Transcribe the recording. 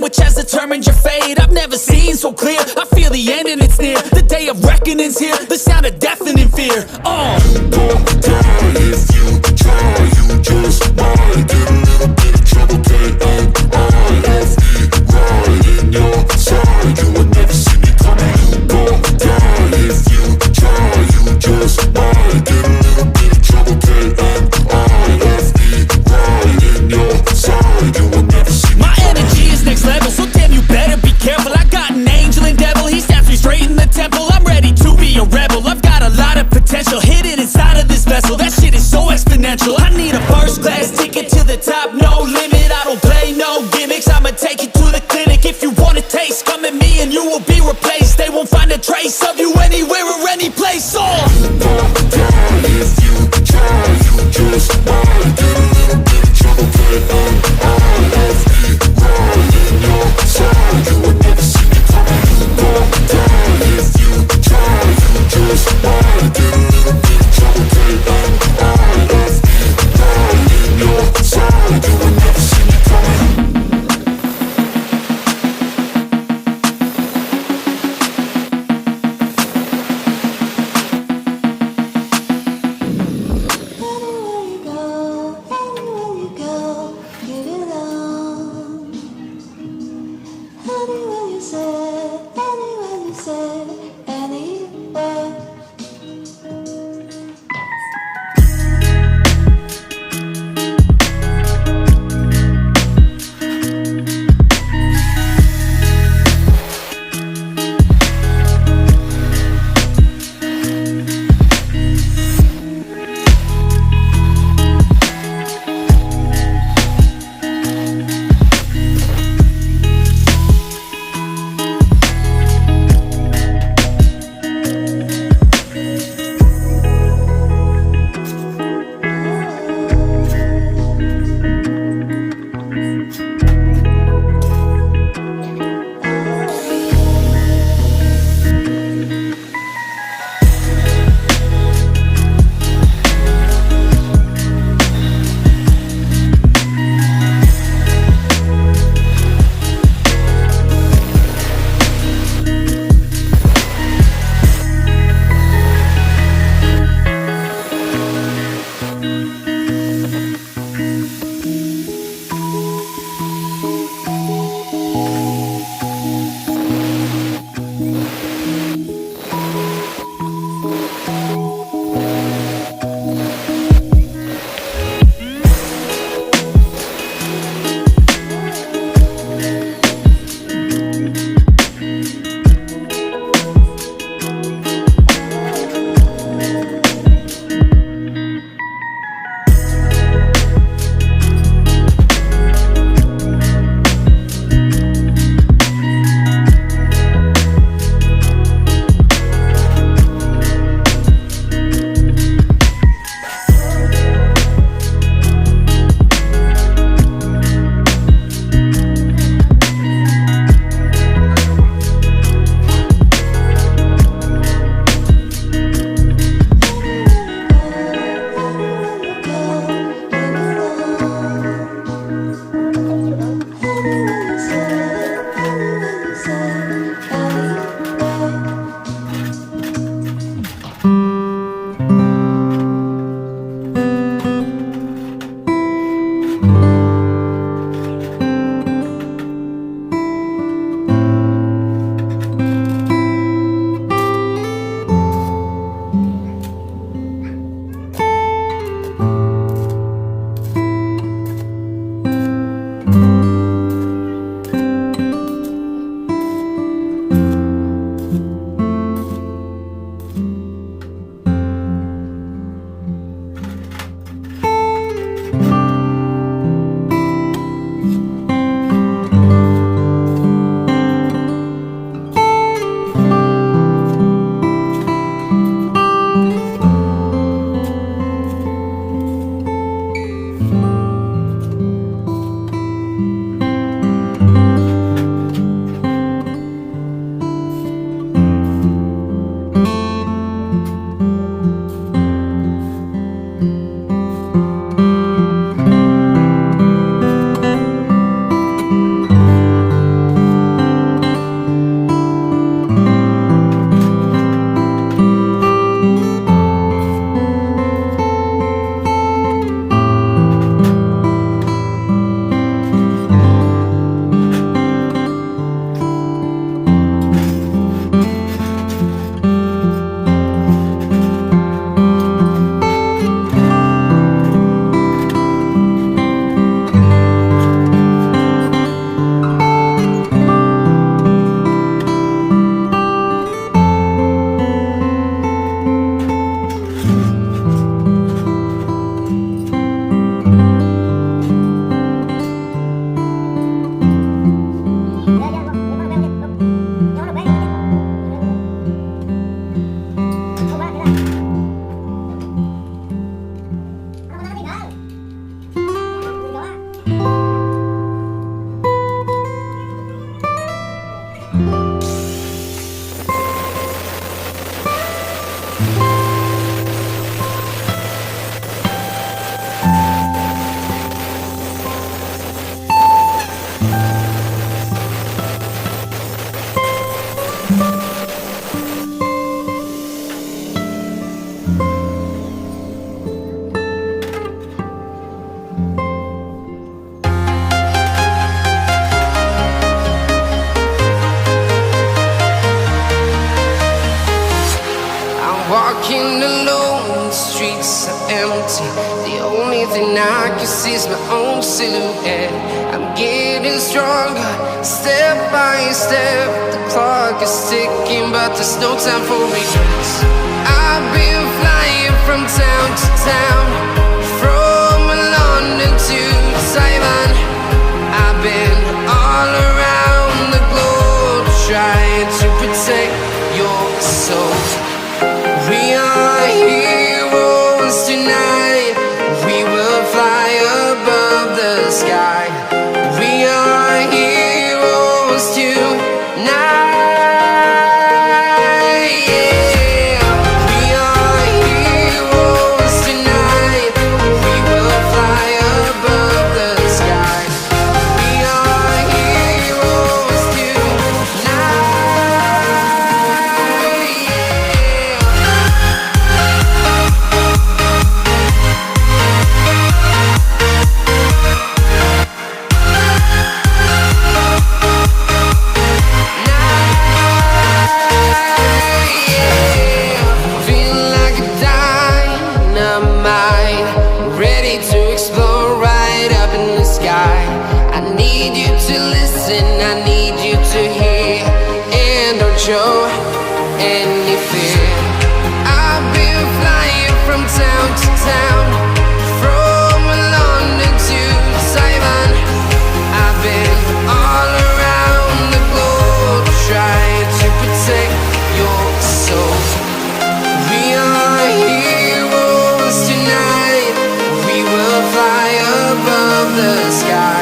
which has determined your fate. I've never seen so clear, I feel the end and it's near. The day of reckoning's here, the sound of deafening fear. You gon' die if you try, you just might get a little bit of trouble, K-A-I-F-E, right in your side, you would never see me coming. You gon' die if you try, you just might get a little bit of trouble, K-A-I-F-E, right in your side, you would never see me My coming. energy is next level, so damn you better be careful. I got an angel and devil, he snaps me straight in the temple. I'm ready to be a rebel, I've got a lot of potential hidden inside of this vessel. That shit is so exponential. I need a first class ticket to the top, no limit. I don't play no gimmicks, I'ma take you to the clinic. If you want a taste, come at me and you will be replaced. They won't find a trace of you anywhere or any place. You gon' die if you try, you just might get a little bit of trouble, K-A-I-F-E, right in your side, you would never see me coming. You gon' die if you try, you just might get a little bit of trouble, K-A-I-F-E, right in your side, you would never see me coming. Walking alone, the streets are empty. The only thing I can see is my own silhouette. I'm getting stronger, step by step. The clock is ticking, but there's no time for regrets. I've been flying from town to town, from London to Taiwan. I've been all around the globe, trying to protect your soul. We are heroes tonight. We will fly above the sky. We are heroes tonight. Yeah. We are heroes tonight. We will fly above the sky. We are heroes tonight. Feeling like a dynamite, ready to explode right up in the sky. I need you to listen, I need you to hear, and don't show any fear. I've been flying from town to town, from London to Taiwan. I've been all around the globe, trying to protect your soul. We are heroes tonight. We will fly above the sky.